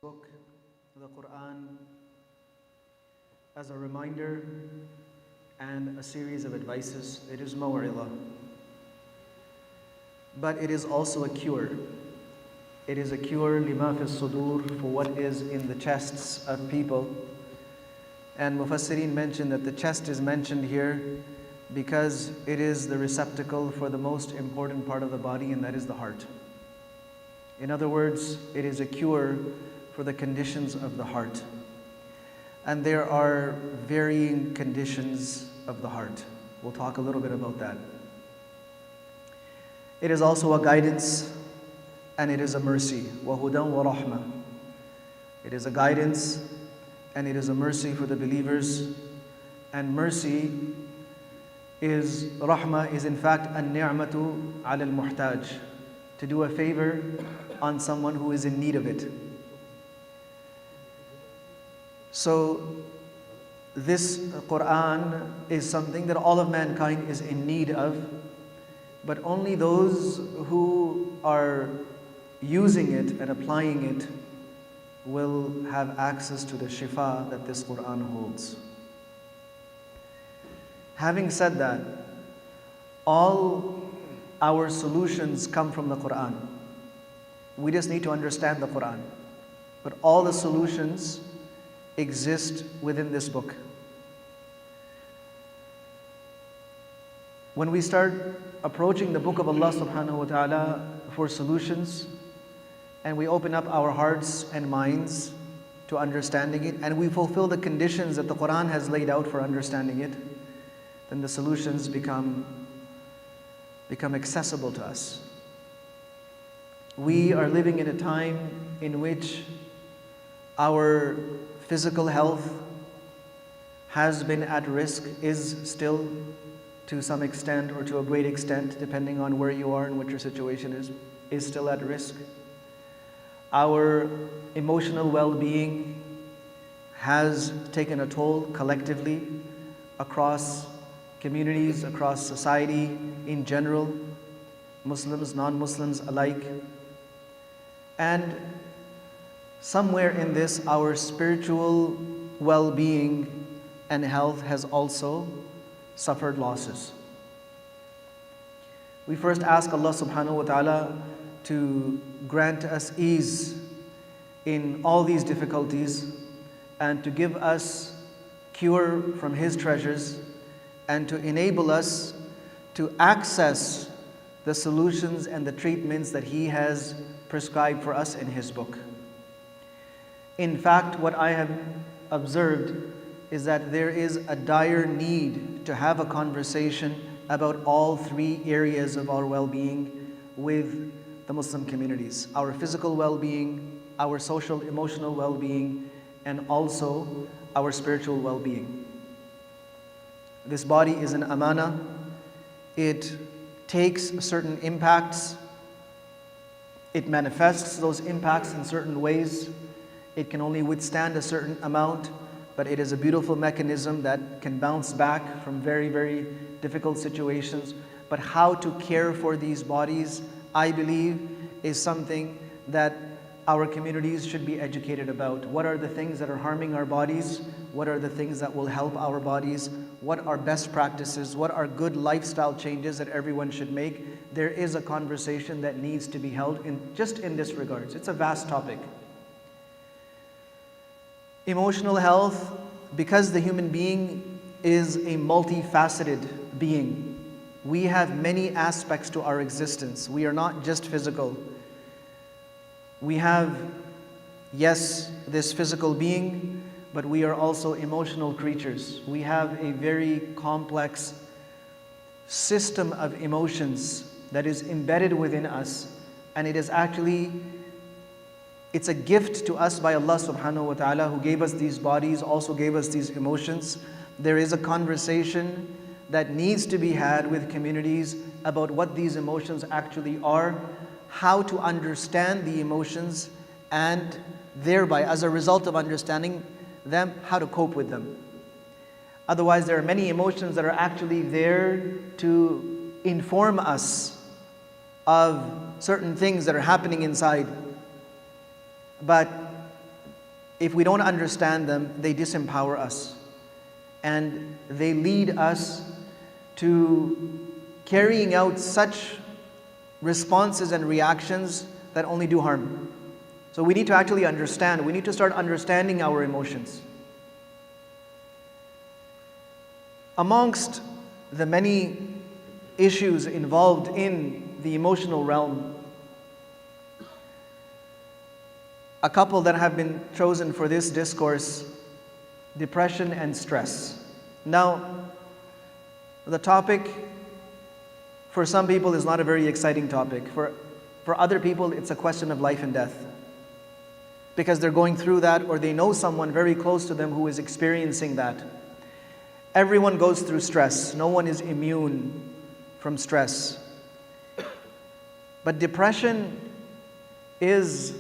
book, the Quran, as a reminder and a series of advices. It is maw'ilah. But it is also a cure. It is a cure lima fi sudur, for what is in the chests of people. And Mufassirin mentioned that the chest is mentioned here because it is the receptacle for the most important part of the body, and that is the heart. In other words, it is a cure for the conditions of the heart. And there are varying conditions of the heart. We'll talk a little bit about that. It is also a guidance and it is a mercy. وَهُدًى وَرَحْمَةً. It is a guidance and it is a mercy for the believers. And mercy is, rahmah is in fact an-ni'matu ala al-muhtaj, to do a favor on someone who is in need of it. So this Quran is something that all of mankind is in need of, but only those who are using it and applying it will have access to the shifa that this Quran holds. Having said that, all our solutions come from the Quran. We just need to understand the Quran. But all the solutions exist within this book. When we start approaching the book of Allah subhanahu wa ta'ala for solutions, and we open up our hearts and minds to understanding it, and we fulfill the conditions that the Quran has laid out for understanding it, then the solutions become accessible to us. We are living in a time in which our physical health has been at risk, is still to some extent or to a great extent, depending on where you are and what your situation is still at risk. Our emotional well-being has taken a toll collectively across communities, across society in general, Muslims, non-Muslims alike. And somewhere in this, our spiritual well-being and health has also suffered losses. We first ask Allah subhanahu wa ta'ala to grant us ease in all these difficulties and to give us cure from His treasures and to enable us to access the solutions and the treatments that He has prescribed for us in His book. In fact, what I have observed is that there is a dire need to have a conversation about all three areas of our well-being with the Muslim communities: our physical well-being, our social emotional well-being, and also our spiritual well-being. This body is an amana. It takes certain impacts. It manifests those impacts in certain ways. It can only withstand a certain amount, but it is a beautiful mechanism that can bounce back from very, very difficult situations. But how to care for these bodies, I believe, is something that our communities should be educated about. What are the things that are harming our bodies? What are the things that will help our bodies? What are best practices? What are good lifestyle changes that everyone should make? There is a conversation that needs to be held just in this regards. It's a vast topic. Emotional health, because the human being is a multifaceted being. We have many aspects to our existence. We are not just physical. We have, yes, this physical being, but we are also emotional creatures. We have a very complex system of emotions that is embedded within us, and it is actually it's a gift to us by Allah subhanahu wa ta'ala, who gave us these bodies, also gave us these emotions. There is a conversation that needs to be had with communities about what these emotions actually are, how to understand the emotions, and thereby, as a result of understanding them, how to cope with them. Otherwise, there are many emotions that are actually there to inform us of certain things that are happening inside. But if we don't understand them, they disempower us. And they lead us to carrying out such responses and reactions that only do harm. So we need to actually understand. We need to start understanding our emotions. Amongst the many issues involved in the emotional realm, a couple that have been chosen for this discourse: depression and stress. Now, the topic for some people is not a very exciting topic. For other people, it's a question of life and death, because they're going through that, or they know someone very close to them who is experiencing that. Everyone goes through stress. No one is immune from stress. But depression is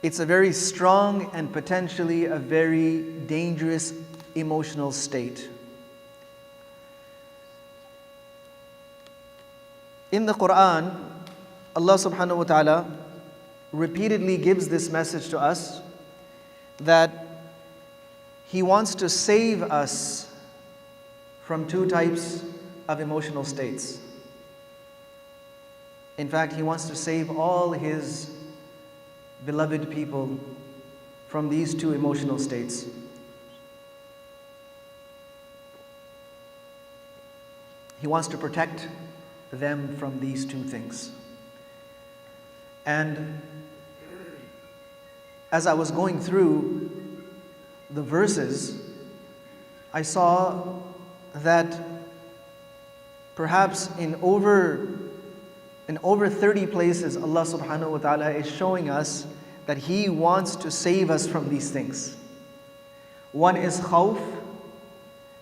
it's a very strong and potentially a very dangerous emotional state. In the Quran, Allah subhanahu wa ta'ala repeatedly gives this message to us that He wants to save us from two types of emotional states. In fact, He wants to save all His beloved people from these two emotional states. He wants to protect them from these two things. And as I was going through the verses, I saw that perhaps in over 30 places, Allah subhanahu wa ta'ala is showing us that He wants to save us from these things. One is khawf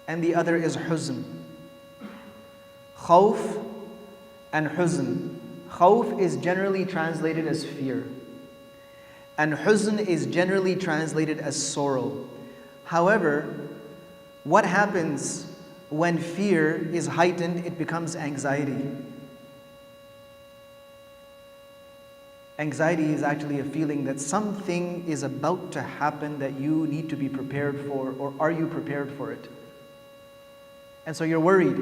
and the other is huzn. Khawf and huzn. Khawf is generally translated as fear, and huzn is generally translated as sorrow. However, what happens when fear is heightened? It becomes anxiety. Anxiety is actually a feeling that something is about to happen that you need to be prepared for, or are you prepared for it? And so you're worried.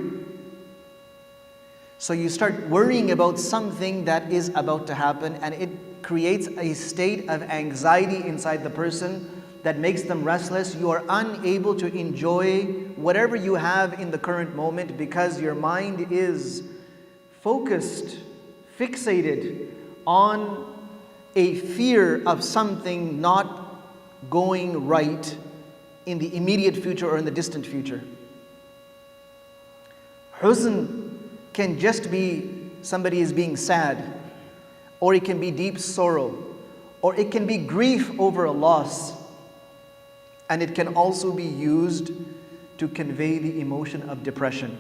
So you start worrying about something that is about to happen, and it creates a state of anxiety inside the person that makes them restless. You are unable to enjoy whatever you have in the current moment because your mind is focused, fixated on a fear of something not going right in the immediate future or in the distant future. Huzn can just be somebody is being sad, or it can be deep sorrow, or it can be grief over a loss, and it can also be used to convey the emotion of depression.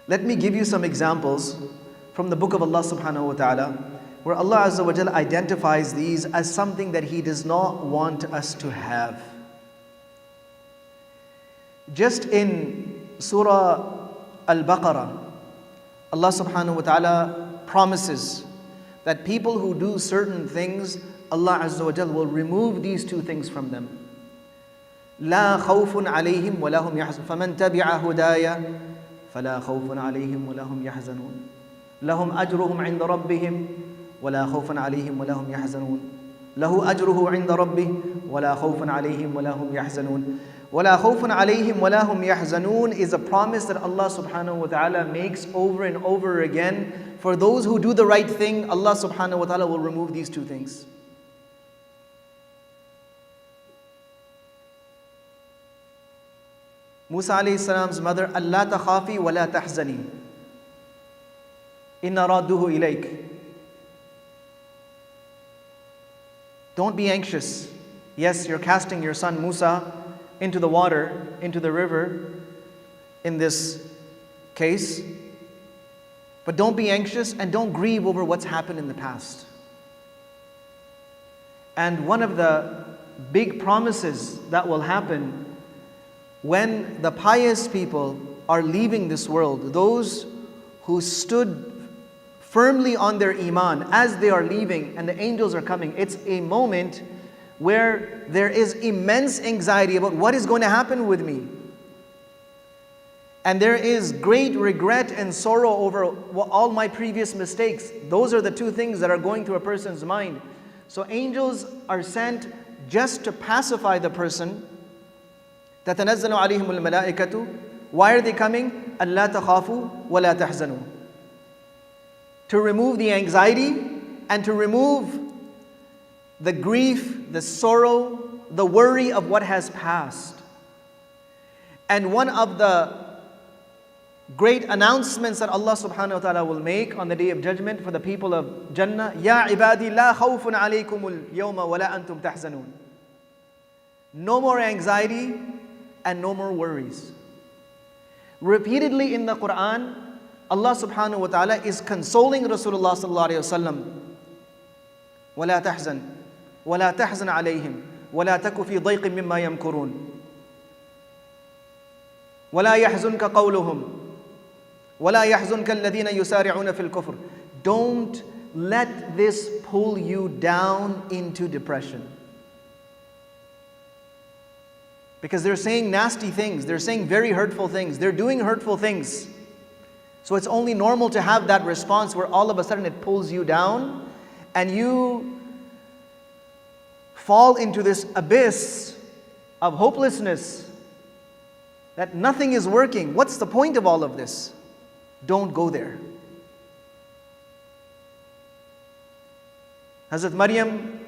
Let me give you some examples from the book of Allah subhanahu wa ta'ala, where Allah Azza wa Jalla identifies these as something that He does not want us to have. Just in Surah Al-Baqarah, Allah subhanahu wa ta'ala promises that people who do certain things, Allah Azza wa Jalla will remove these two things from them. لا خوف عليهم ولا هم يحزنون فمن تبع هدايا فلا خوف عليهم ولا هم يحزنون لهم أجرهم عند ربهم ولا خوف عليهم ولا هم يحزنون له أجره عند ربه ولا خوف عليهم ولا هم يحزنون. وَلَا خَوْفٌ عَلَيْهِمْ وَلَا هُمْ يَحْزَنُونَ is a promise that Allah subhanahu wa ta'ala makes over and over again. For those who do the right thing, Allah subhanahu wa ta'ala will remove these two things. Musa alayhi salam's mother, أَلَّا تَخَافِي وَلَا تَحْزَنِي إِنَّ رَادُّهُ إِلَيْكَ. Don't be anxious. Yes, you're casting your son Musa into the water, into the river, in this case. But don't be anxious and don't grieve over what's happened in the past. And one of the big promises that will happen when the pious people are leaving this world, those who stood firmly on their iman as they are leaving and the angels are coming. It's a moment where there is immense anxiety about what is going to happen with me. And there is great regret and sorrow over all my previous mistakes. Those are the two things that are going through a person's mind. So angels are sent just to pacify the person. تَتَنَزَّلُ عَلَيْهِمُ الْمَلَائِكَةُ. Why are they coming? أَلَّا تَخَافُوا وَلَا تَحْزَنُوا. To remove the anxiety and to remove the grief, the sorrow, the worry of what has passed. And one of the great announcements that Allah subhanahu wa ta'ala will make on the Day of Judgment for the people of Jannah, Ya ibadi la khawfun alaykumul yawma wa la antum tahzanun. No more anxiety and no more worries. Repeatedly in the Quran, Allah subhanahu wa ta'ala is consoling Rasulullah sallallahu alayhi wa sallam. وَلَا تَحْزَنْ وَلَا تَحْزَنْ عَلَيْهِمْ وَلَا تَكُ فِي ضَيْقٍ مِّمَّا يَمْكُرُونَ وَلَا يَحْزُنْكَ قَوْلُهُمْ وَلَا يَحْزُنْكَ الَّذِينَ يُسَارِعُونَ فِي الْكُفْرِ. Don't let this pull you down into depression. Because they're saying nasty things, they're saying very hurtful things, they're doing hurtful things. So it's only normal to have that response where all of a sudden it pulls you down and you fall into this abyss of hopelessness that nothing is working. What's the point of all of this? Don't go there. Hazrat Maryam,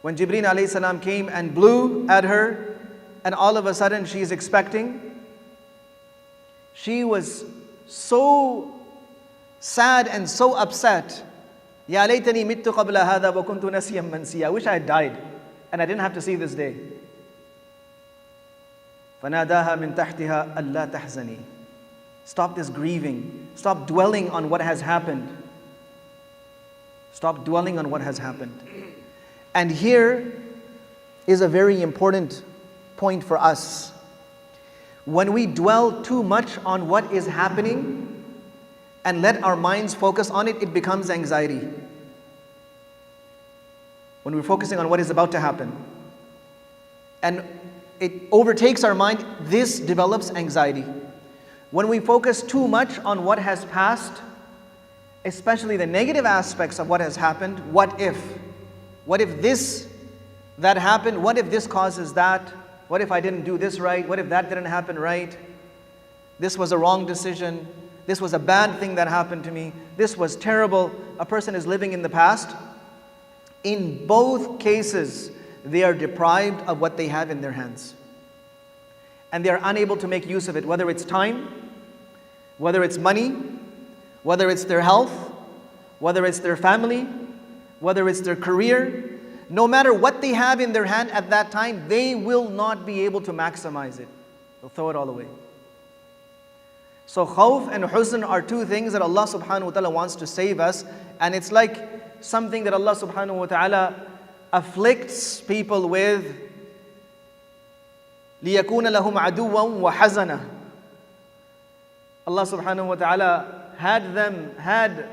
when Jibreel alayhi salam came and blew at her, and all of a sudden she is expecting, she was so sad and so upset. Ya laytani mittu qabla hadha wa kuntu nasiyan mansiya. I wish I had died and I didn't have to see this day. فَنَادَاهَا مِن تَحْتِهَا أَلَّا تَحْزَنِي. Stop this grieving. Stop dwelling on what has happened. Stop dwelling on what has happened. And here is a very important point for us. When we dwell too much on what is happening and let our minds focus on it, it becomes anxiety. When we're focusing on what is about to happen and it overtakes our mind, this develops anxiety. When we focus too much on what has passed, especially the negative aspects of what has happened, what if? What if this, that happened? What if this causes that? What if I didn't do this right? What if that didn't happen right? This was a wrong decision. This was a bad thing that happened to me. This was terrible. A person is living in the past. In both cases, they are deprived of what they have in their hands. And they are unable to make use of it, whether it's time, whether it's money, whether it's their health, whether it's their family, whether it's their career. No matter what they have in their hand at that time, they will not be able to maximize it. They'll throw it all away. So khawf and huzn are two things that Allah subhanahu wa ta'ala wants to save us. And it's like something that Allah subhanahu wa ta'ala afflicts people with. لِيَكُونَ لَهُمْ عَدُوًّا وَحَزَنًا. Allah subhanahu wa ta'ala had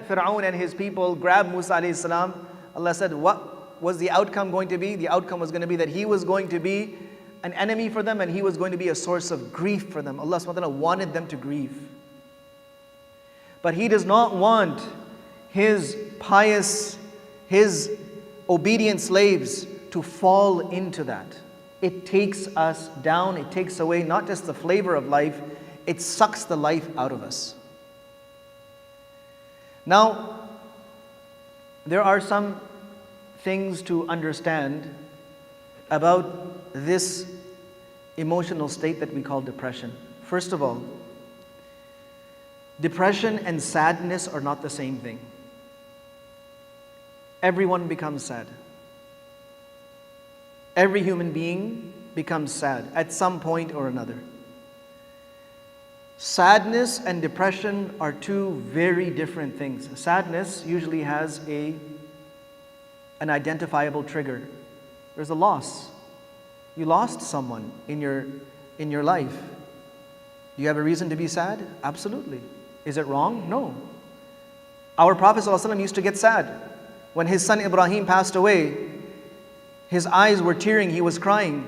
Fir'aun and his people grab Musa alayhi salam. Allah said, what was the outcome going to be? The outcome was going to be that he was going to be an enemy for them and he was going to be a source of grief for them. Allah subhanahu wa ta'ala wanted them to grieve. But He does not want His pious, His obedient slaves to fall into that. It takes us down, it takes away not just the flavor of life, it sucks the life out of us. Now, there are some things to understand about this emotional state that we call depression. First of all, depression and sadness are not the same thing. Everyone becomes sad. Every human being becomes sad at some point or another. Sadness and depression are two very different things. Sadness usually has an identifiable trigger. There's a loss. You lost someone in your life. Do you have a reason to be sad? Absolutely. Is it wrong? No. Our Prophet ﷺ used to get sad. When his son Ibrahim passed away, his eyes were tearing, he was crying.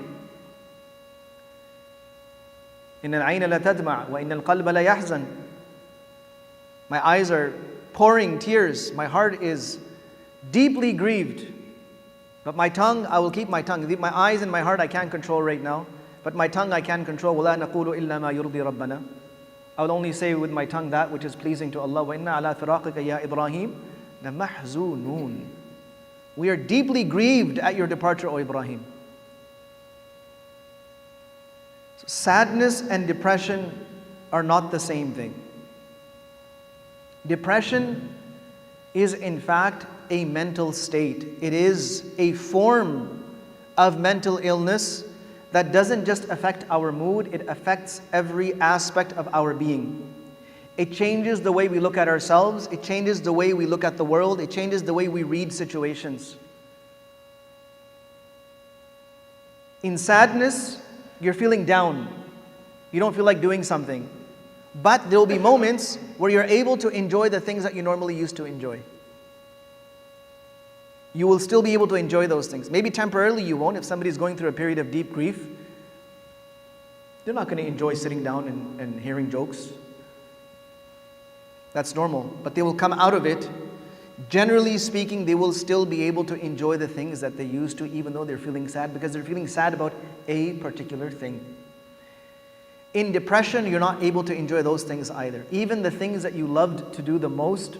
إِنَّ الْعَيْنَ لَتَدْمَعُ وَإِنَّ الْقَلْبَ لَيَحْزَنُ. My eyes are pouring tears. My heart is deeply grieved. But my tongue, I will keep my tongue. My eyes and my heart I can't control right now. But my tongue I can control. وَلَا نَقُولُ إِلَّا مَا يُرْضِي رَبَّنَا. I will only say with my tongue that which is pleasing to Allah. وَإِنَّا عَلَى فِرَاقِكَ يَا إِبْرَاهِيمُ لَمَحْزُونُونَ. We are deeply grieved at your departure, O Ibrahim. So sadness and depression are not the same thing. Depression is in fact a mental state. It is a form of mental illness that doesn't just affect our mood, it affects every aspect of our being. It changes the way we look at ourselves, it changes the way we look at the world, it changes the way we read situations. In sadness, you're feeling down. You don't feel like doing something. But there will be moments where you're able to enjoy the things that you normally used to enjoy. You will still be able to enjoy those things. Maybe temporarily you won't. If somebody's going through a period of deep grief, they're not going to enjoy sitting down and hearing jokes. That's normal. But they will come out of it. Generally speaking, they will still be able to enjoy the things that they used to, even though they're feeling sad, because they're feeling sad about a particular thing. In depression, you're not able to enjoy those things either. Even the things that you loved to do the most,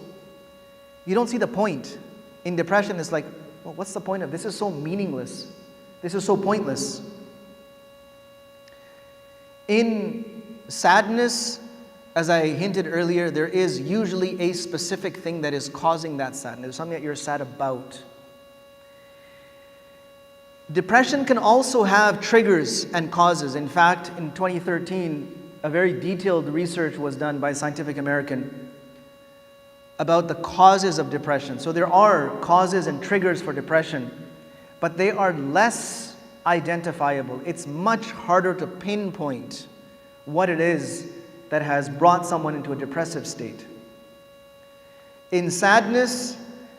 you don't see the point. In depression, it's like, well, what's the point of this? This is so meaningless. This is so pointless. In sadness, as I hinted earlier, there is usually a specific thing that is causing that sadness, something that you're sad about. Depression can also have triggers and causes. In fact, in 2013, a very detailed research was done by Scientific American about the causes of depression. So there are causes and triggers for depression, but they are less identifiable. It's much harder to pinpoint what it is that has brought someone into a depressive state. In sadness,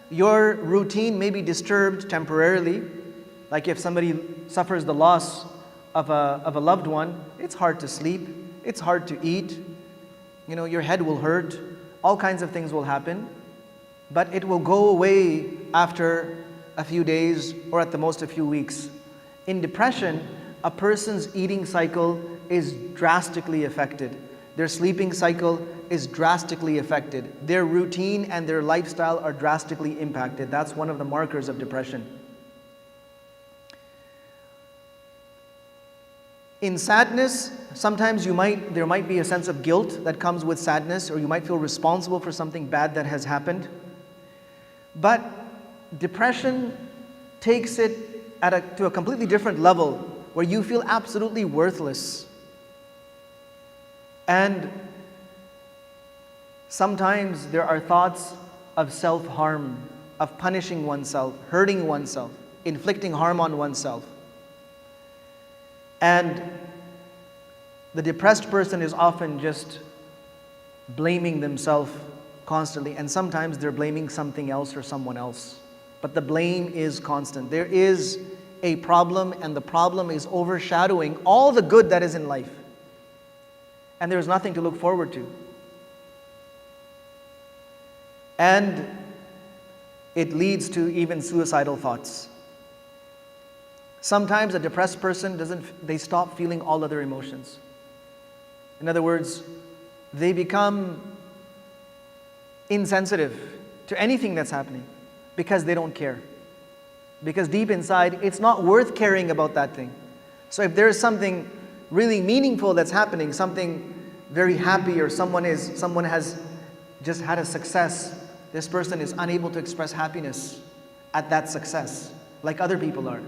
your routine may be disturbed temporarily. Like if somebody suffers the loss of a loved one, it's hard to sleep, it's hard to eat, your head will hurt, all kinds of things will happen, but it will go away after a few days or at the most a few weeks. In depression, a person's eating cycle is drastically affected. Their sleeping cycle is drastically affected. Their routine and their lifestyle are drastically impacted. That's one of the markers of depression. In sadness, sometimes there might be a sense of guilt that comes with sadness, or you might feel responsible for something bad that has happened. But depression takes it to a completely different level, where you feel absolutely worthless. And sometimes there are thoughts of self-harm, of punishing oneself, hurting oneself, inflicting harm on oneself. And the depressed person is often just blaming themselves constantly, and sometimes they're blaming something else or someone else. But the blame is constant. There is a problem, and the problem is overshadowing all the good that is in life. And there's nothing to look forward to. And it leads to even suicidal thoughts. Sometimes a depressed person they stop feeling all other emotions. In other words, they become insensitive to anything that's happening because they don't care. Because deep inside, it's not worth caring about that thing. So if there is something really meaningful that's happening, something very happy, or someone has just had a success, this person is unable to express happiness at that success like other people are.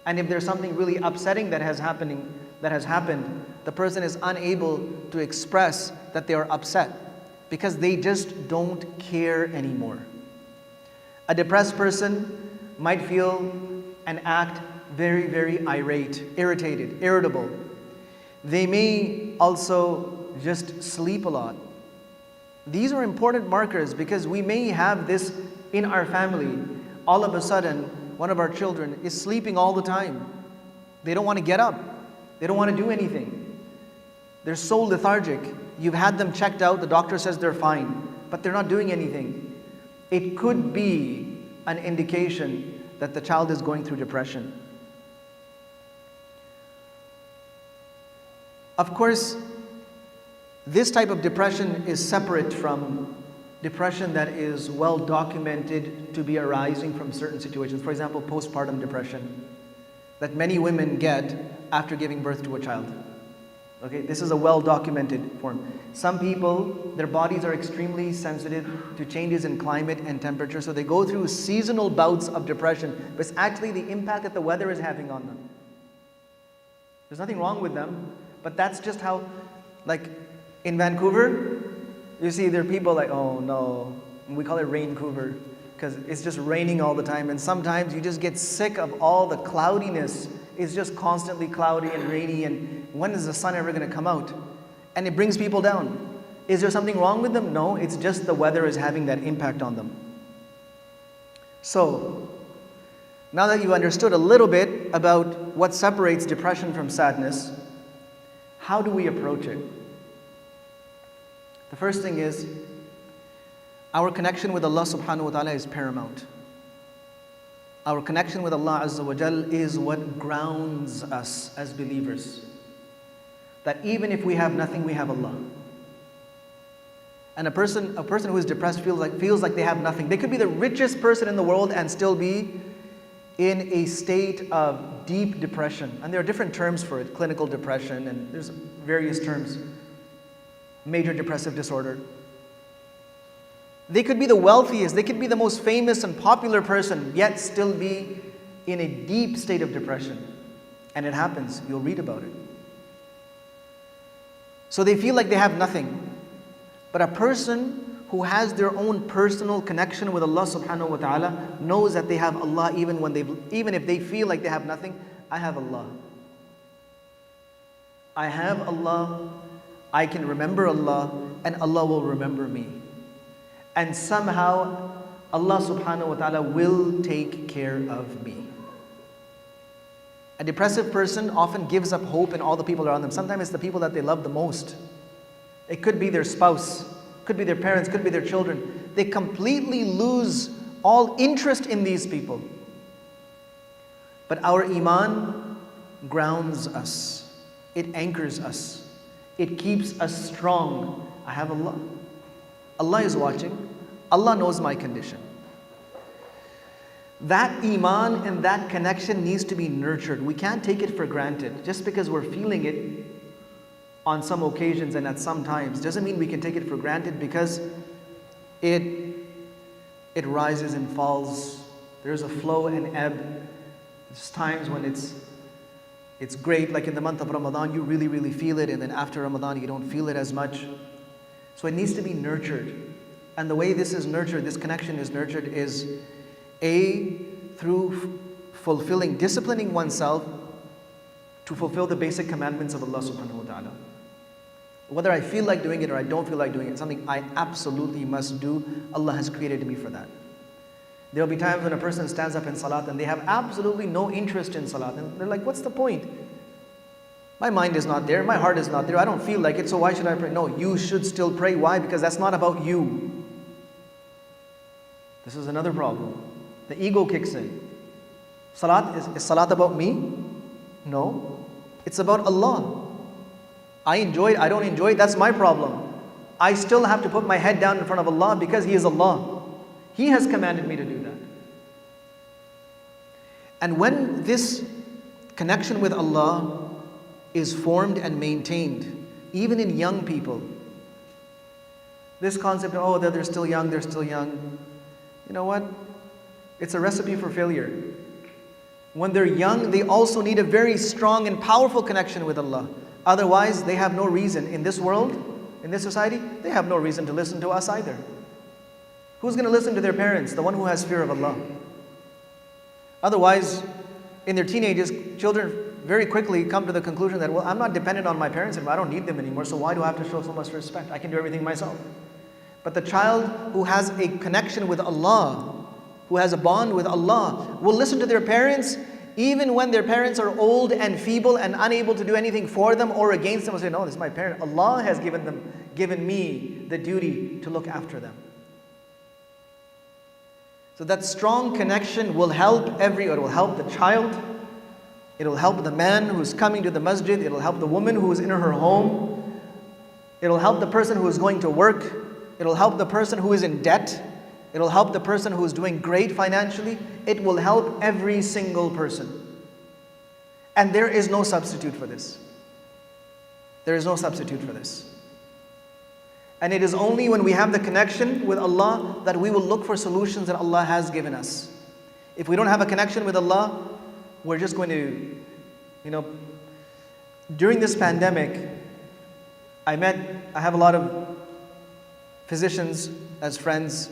And if there's something really upsetting that has happened, the person is unable to express that they are upset because they just don't care anymore. A depressed person might feel and act very, very irate, irritated, irritable. They may also just sleep a lot. These are important markers because we may have this in our family. All of a sudden, one of our children is sleeping all the time. They don't want to get up. They don't want to do anything. They're so lethargic. You've had them checked out, the doctor says they're fine, but they're not doing anything. It could be an indication that the child is going through depression. Of course, this type of depression is separate from depression that is well documented to be arising from certain situations. For example, postpartum depression that many women get after giving birth to a child. Okay, this is a well documented form. Some people, their bodies are extremely sensitive to changes in climate and temperature, so they go through seasonal bouts of depression, but it's actually the impact that the weather is having on them. There's nothing wrong with them, but that's just how, like in Vancouver, you see there are people like, oh no, we call it Raincouver, because it's just raining all the time, and sometimes you just get sick of all the cloudiness. It's just constantly cloudy and rainy, and when is the sun ever going to come out? And it brings people down. Is there something wrong with them? No, it's just the weather is having that impact on them. So, now that you've understood a little bit about what separates depression from sadness, how do we approach it? The first thing is, our connection with Allah subhanahu wa ta'ala is paramount. Our connection with Allah Azza wa Jal is what grounds us as believers. That even if we have nothing, we have Allah. And a person who is depressed feels like they have nothing. They could be the richest person in the world and still be in a state of deep depression. And there are different terms for it, clinical depression, and there's various terms. Major depressive disorder. They could be the wealthiest, they could be the most famous and popular person, yet still be in a deep state of depression. And it happens, you'll read about it. So they feel like they have nothing. But a person who has their own personal connection with Allah subhanahu wa ta'ala knows that they have Allah even if they feel like they have nothing. I have Allah. I have Allah, I can remember Allah, and Allah will remember me. And somehow, Allah subhanahu wa ta'ala will take care of me. A depressive person often gives up hope in all the people around them. Sometimes it's the people that they love the most. It could be their spouse, could be their parents, could be their children. They completely lose all interest in these people. But our iman grounds us. It anchors us. It keeps us strong. I have Allah. Allah is watching. Allah knows my condition. That iman and that connection needs to be nurtured. We can't take it for granted. Just because we're feeling it on some occasions and at some times doesn't mean we can take it for granted, because it rises and falls. There's a flow and ebb. There's times when it's great, like in the month of Ramadan, you really, really feel it, and then after Ramadan, you don't feel it as much. So it needs to be nurtured. And the way this is nurtured, this connection is nurtured, is through disciplining oneself to fulfill the basic commandments of Allah subhanahu wa ta'ala. Whether I feel like doing it or I don't feel like doing it, something I absolutely must do. Allah has created me for that. There will be times when a person stands up in salat and they have absolutely no interest in salat. And they're like, what's the point? My mind is not there, my heart is not there, I don't feel like it, so why should I pray? No, you should still pray. Why? Because that's not about you. This is another problem. The ego kicks in. Is salat about me? No. It's about Allah. I enjoy it, I don't enjoy it, that's my problem. I still have to put my head down in front of Allah because He is Allah. He has commanded me to do that. And when this connection with Allah is formed and maintained, even in young people, this concept of, oh, they're still young, you know what? It's a recipe for failure. When they're young, they also need a very strong and powerful connection with Allah. Otherwise, they have no reason in this world, in this society, they have no reason to listen to us either. Who's going to listen to their parents? The one who has fear of Allah. Otherwise, in their teenagers, children very quickly come to the conclusion that, well, I'm not dependent on my parents anymore. I don't need them anymore, so why do I have to show so much respect? I can do everything myself. But the child who has a connection with Allah, who has a bond with Allah, will listen to their parents even when their parents are old and feeble and unable to do anything for them or against them. Will say, no, this is my parent. Allah has given me the duty to look after them. So that strong connection will help it will help the child, it will help the man who's coming to the masjid, it will help the woman who is in her home, it will help the person who is going to work, it will help the person who is in debt, it will help the person who is doing great financially, it will help every single person. And there is no substitute for this. There is no substitute for this. And it is only when we have the connection with Allah that we will look for solutions that Allah has given us. If we don't have a connection with Allah, we're just going to, during this pandemic, I have a lot of physicians as friends,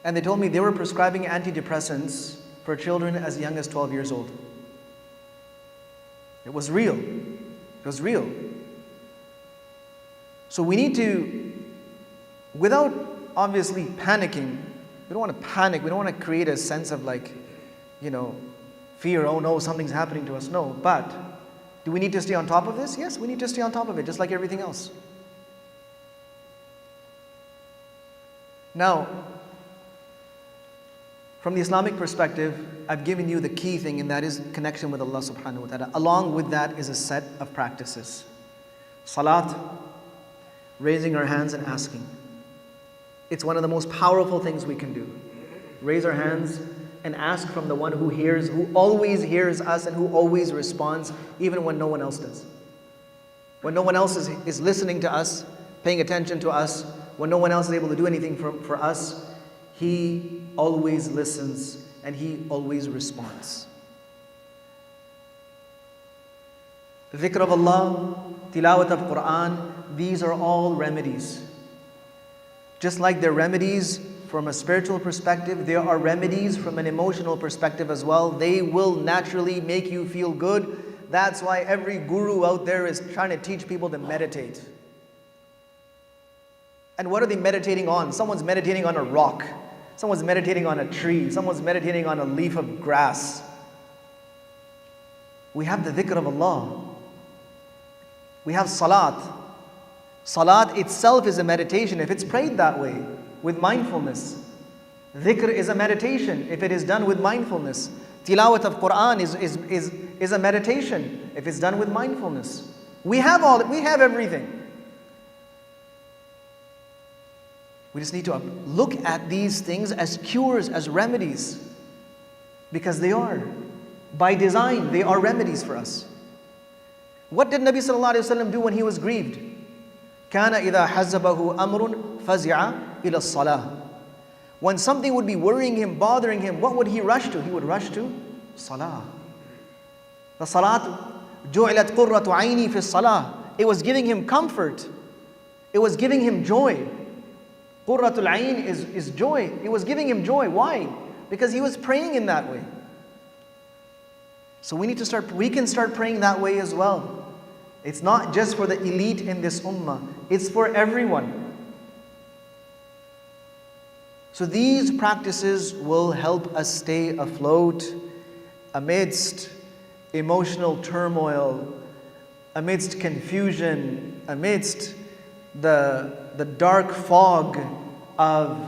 and they told me they were prescribing antidepressants for children as young as 12 years old. It was real. It was real. So we need to, without obviously panicking, we don't want to panic, we don't want to create a sense of fear, oh no, something's happening to us. No, but do we need to stay on top of this? Yes, we need to stay on top of it, just like everything else. Now, from the Islamic perspective, I've given you the key thing, and that is connection with Allah subhanahu wa ta'ala. Along with that is a set of practices. Salat, raising our hands and asking. It's one of the most powerful things we can do. Raise our hands and ask from the one who hears, who always hears us and who always responds, even when no one else does. When no one else is listening to us, paying attention to us, when no one else is able to do anything for us, He always listens and He always responds. Dhikr of Allah, tilawat of Quran, these are all remedies. Just like they're remedies from a spiritual perspective, there are remedies from an emotional perspective as well. They will naturally make you feel good. That's why every guru out there is trying to teach people to meditate. And what are they meditating on? Someone's meditating on a rock. Someone's meditating on a tree. Someone's meditating on a leaf of grass. We have the dhikr of Allah. We have salat. Salat itself is a meditation if it's prayed that way, with mindfulness. Dhikr is a meditation if it is done with mindfulness. Tilawat of Quran is a meditation if it's done with mindfulness. We have everything. We just need to look at these things as cures, as remedies, because they are. By design, they are remedies for us. What did Nabi sallallahu alaihi wasallam do when he was grieved? كَانَ إِذَا حَزَّبَهُ أَمْرٌ فَزِعَ إِلَى الصَّلَاةِ. When something would be worrying him, bothering him, what would he rush to? He would rush to salah. The salat, جُعِلَتْ قُرَّةُ عَيْنِي فِي الصَّلَاةِ. It was giving him comfort. It was giving him joy. Qurratul Ayn is joy. It was giving him joy. Why? Because he was praying in that way. So we can start praying that way as well. It's not just for the elite in this ummah. It's for everyone. So these practices will help us stay afloat amidst emotional turmoil, amidst confusion, amidst the dark fog of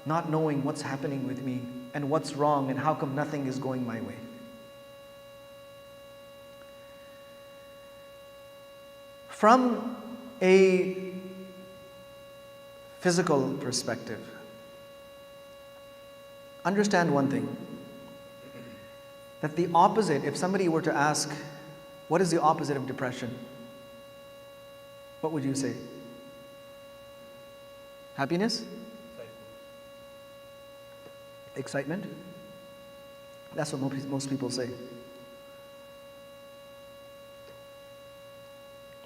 not knowing what's happening with me and what's wrong and how come nothing is going my way. From a physical perspective, understand one thing, that the opposite, if somebody were to ask, what is the opposite of depression? What would you say? Happiness? Excitement? That's what most people say.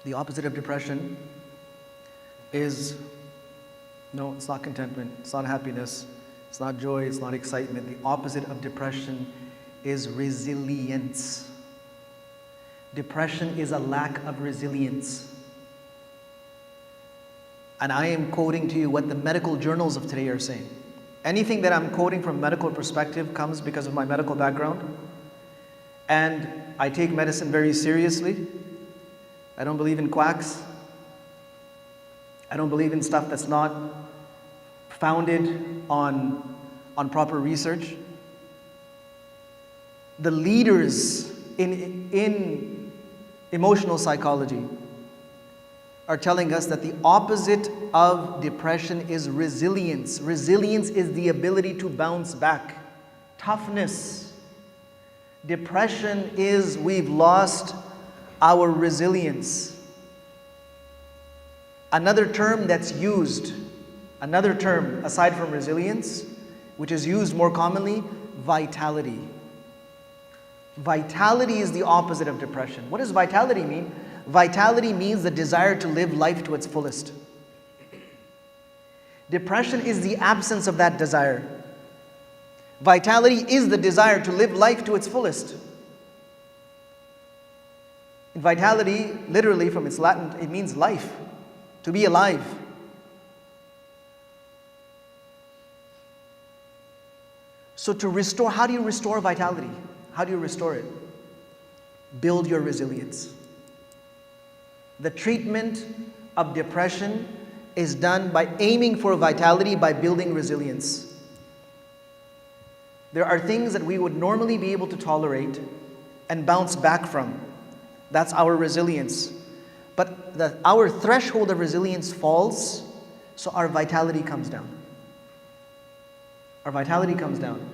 The opposite of depression is, no, it's not contentment, it's not happiness, it's not joy, it's not excitement. The opposite of depression is resilience. Depression is a lack of resilience. And I am quoting to you what the medical journals of today are saying. Anything that I'm quoting from a medical perspective comes because of my medical background. And I take medicine very seriously. I don't believe in quacks. I don't believe in stuff that's not founded on proper research. The leaders in emotional psychology are telling us that the opposite of depression is resilience. Resilience is the ability to bounce back. Toughness. Depression is we've lost our resilience. Another term that's used, another term aside from resilience, which is used more commonly, vitality. Vitality is the opposite of depression. What does vitality mean? Vitality means the desire to live life to its fullest. Depression is the absence of that desire. Vitality is the desire to live life to its fullest. Vitality, literally from its Latin, it means life, to be alive. So to restore, how do you restore vitality? How do you restore it? Build your resilience. The treatment of depression is done by aiming for vitality, by building resilience. There are things that we would normally be able to tolerate and bounce back from. That's our resilience. But our threshold of resilience falls, so our vitality comes down. Our vitality comes down.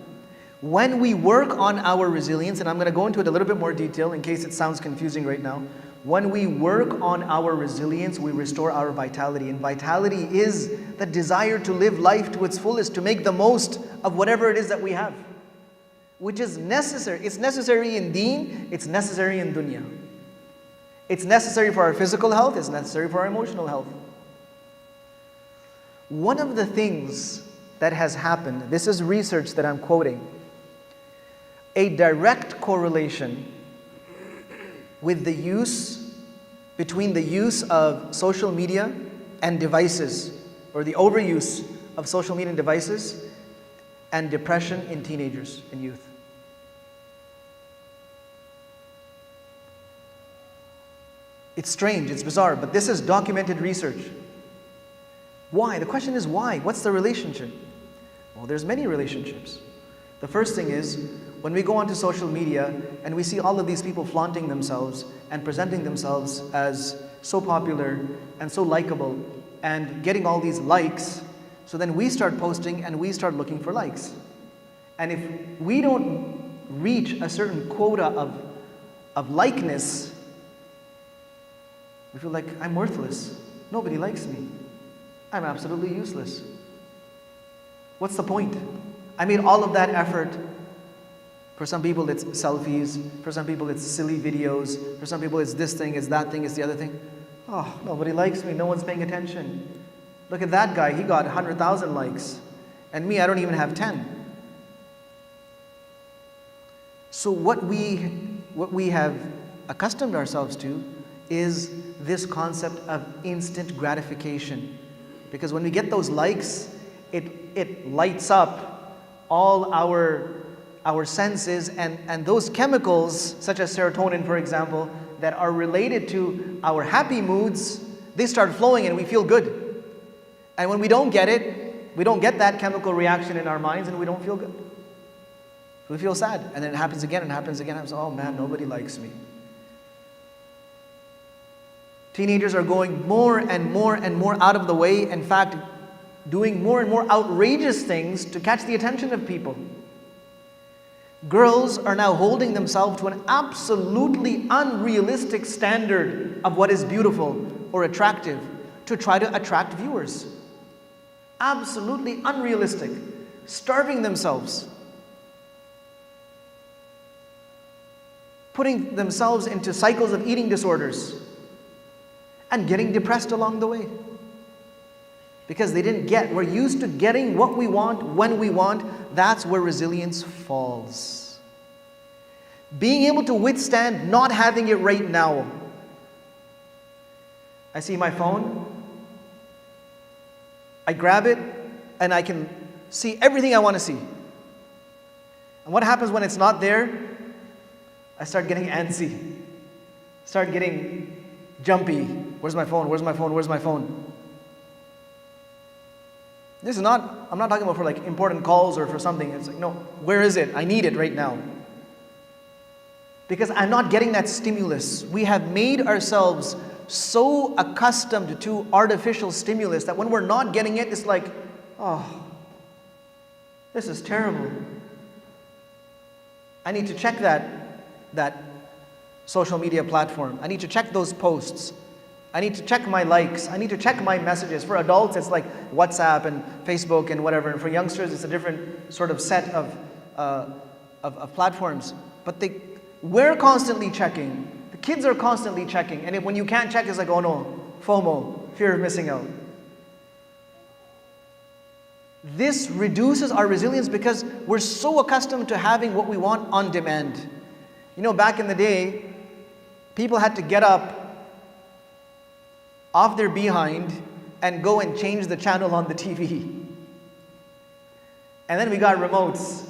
When we work on our resilience, and I'm going to go into it a little bit more detail in case it sounds confusing right now. When we work on our resilience, we restore our vitality. And vitality is the desire to live life to its fullest, to make the most of whatever it is that we have, which is necessary. It's necessary in deen, it's necessary in dunya. It's necessary for our physical health, it's necessary for our emotional health. One of the things that has happened, this is research that I'm quoting, a direct correlation with the use, between the use of social media and devices, or the overuse of social media and devices, and depression in teenagers and youth. It's strange, it's bizarre, but this is documented research. Why? The question is why? What's the relationship? Well, there's many relationships. The first thing is, when we go onto social media and we see all of these people flaunting themselves and presenting themselves as so popular and so likable and getting all these likes, so then we start posting and we start looking for likes. And if we don't reach a certain quota of likeness, we feel like I'm worthless. Nobody likes me. I'm absolutely useless. What's the point? I made all of that effort. For some people it's selfies, for some people it's silly videos, for some people it's this thing, it's that thing, it's the other thing. Oh, nobody likes me, no one's paying attention. Look at that guy, he got 100,000 likes. And me, I don't even have 10. So what we have accustomed ourselves to is this concept of instant gratification. Because when we get those likes, it lights up all our senses, and those chemicals, such as serotonin, for example, that are related to our happy moods, they start flowing and we feel good. And when we don't get it, we don't get that chemical reaction in our minds and we don't feel good. We feel sad. And then it happens again and happens again. I'm like, oh man, nobody likes me. Teenagers are going more and more and more out of the way, in fact, doing more and more outrageous things to catch the attention of people. Girls are now holding themselves to an absolutely unrealistic standard of what is beautiful or attractive to try to attract viewers. Absolutely unrealistic. Starving themselves. Putting themselves into cycles of eating disorders. And getting depressed along the way. Because we're used to getting what we want, when we want. That's where resilience falls. Being able to withstand not having it right now. I see my phone. I grab it and I can see everything I want to see. And what happens when it's not there? I start getting antsy, start getting jumpy. Where's my phone? Where's my phone? Where's my phone? This is not, I'm not talking about for like important calls or for something. It's like, no, where is it? I need it right now. Because I'm not getting that stimulus. We have made ourselves so accustomed to artificial stimulus that when we're not getting it, it's like, oh, this is terrible. I need to check that social media platform. I need to check those posts. I need to check my likes. I need to check my messages. For adults, it's like WhatsApp and Facebook and whatever. And for youngsters, it's a different sort of set of platforms. But we're constantly checking. The kids are constantly checking. And when you can't check, it's like, oh no, FOMO, fear of missing out. This reduces our resilience because we're so accustomed to having what we want on demand. You know, back in the day, people had to get up off their behind and go and change the channel on the TV. And then we got remotes.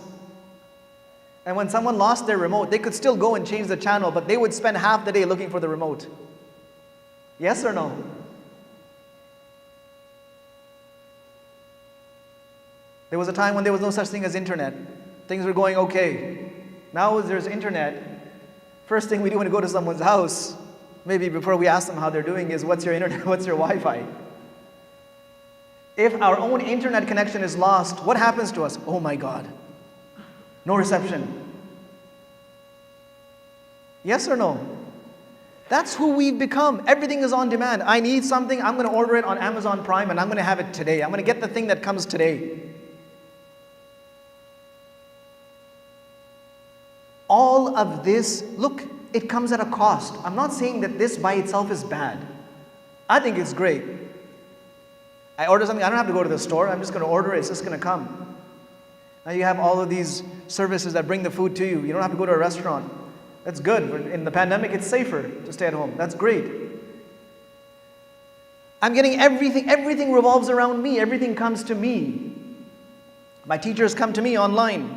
And when someone lost their remote, they could still go and change the channel, but they would spend half the day looking for the remote. Yes or no? There was a time when there was no such thing as internet. Things were going okay. Now there's internet. First thing we do when we go to someone's house, maybe before we ask them how they're doing, is what's your internet, what's your Wi-Fi? If our own internet connection is lost, what happens to us? Oh my God, no reception. Yes or no? That's who we've become. Everything is on demand. I need something, I'm going to order it on Amazon Prime and I'm going to have it today. I'm going to get the thing that comes today. All of this, look, it comes at a cost. I'm not saying that this by itself is bad. I think it's great. I order something, I don't have to go to the store. I'm just going to order it. It's just going to come. Now you have all of these services that bring the food to you. You don't have to go to a restaurant. That's good. In the pandemic, it's safer to stay at home. That's great. I'm getting everything. Everything revolves around me. Everything comes to me. My teachers come to me online.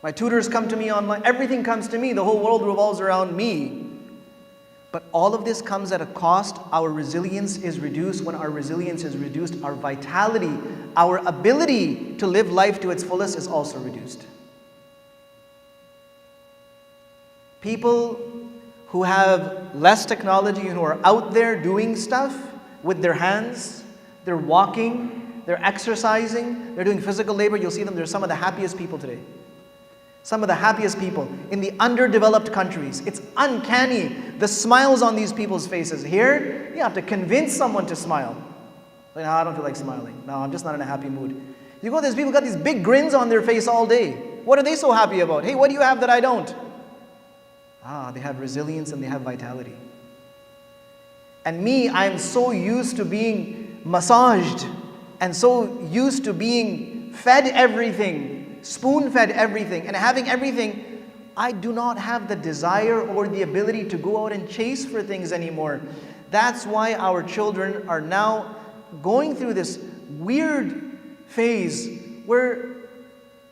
My tutors come to me online. Everything comes to me. The whole world revolves around me. But all of this comes at a cost. Our resilience is reduced. When our resilience is reduced, our vitality, our ability to live life to its fullest is also reduced. People who have less technology and who are out there doing stuff with their hands, they're walking, they're exercising, they're doing physical labor, you'll see them, they're some of the happiest people today. Some of the happiest people in the underdeveloped countries. It's uncanny, the smiles on these people's faces. Here, you have to convince someone to smile. Like, no, I don't feel like smiling. No, I'm just not in a happy mood. You go, there's people got these big grins on their face all day. What are they so happy about? Hey, what do you have that I don't? They have resilience and they have vitality. And me, I'm so used to being massaged and so used to being fed everything, spoon-fed everything, and having everything. I do not have the desire or the ability to go out and chase for things anymore. That's why our children are now going through this weird phase where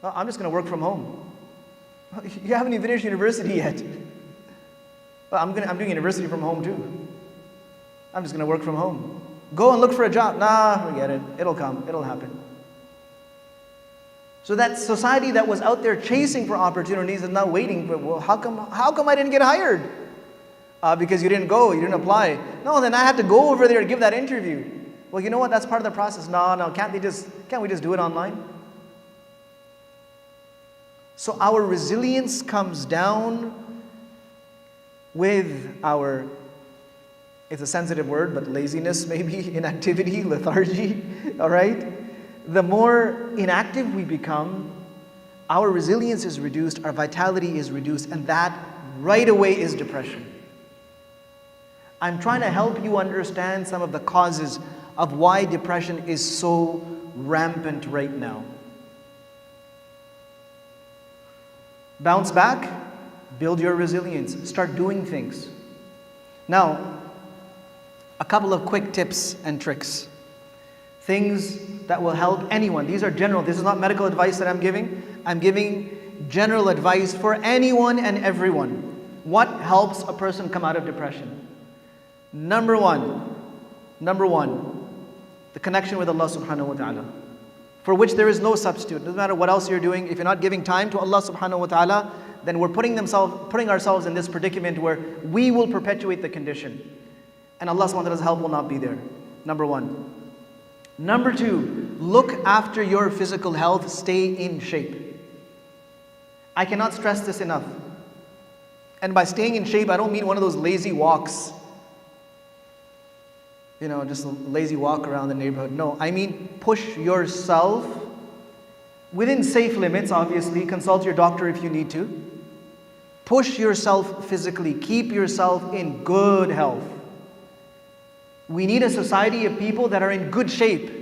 I'm just going to work from home. You haven't even finished university yet. I'm doing university from home too. I'm just going to work from home. Go and look for a job. Nah, forget it. It'll come. It'll happen. So that society that was out there chasing for opportunities is now waiting for, well, how come I didn't get hired? Because you didn't go, you didn't apply. No, then I had to go over there to give that interview. Well, you know what? That's part of the process. No, can't we just do it online? So our resilience comes down with our, it's a sensitive word, but laziness maybe, inactivity, lethargy, all right? The more inactive we become, our resilience is reduced, our vitality is reduced, and that right away is depression. I'm trying to help you understand some of the causes of why depression is so rampant right now. Bounce back, build your resilience, start doing things. Now, a couple of quick tips and tricks. things that will help anyone. These are general. This is not medical advice that I'm giving. I'm giving general advice for anyone and everyone. What helps a person come out of depression? Number one, the connection with Allah subhanahu wa ta'ala, for which there is no substitute. Doesn't matter what else you're doing. If you're not giving time to Allah subhanahu wa ta'ala, then we're putting ourselves in this predicament where we will perpetuate the condition. And Allah subhanahu wa ta'ala's help will not be there. Number one. Number two, look after your physical health, stay in shape. I cannot stress this enough. And by staying in shape, I don't mean one of those lazy walks. Just a lazy walk around the neighborhood. No, I mean push yourself within safe limits, obviously. Consult your doctor if you need to. Push yourself physically. Keep yourself in good health. We need a society of people that are in good shape.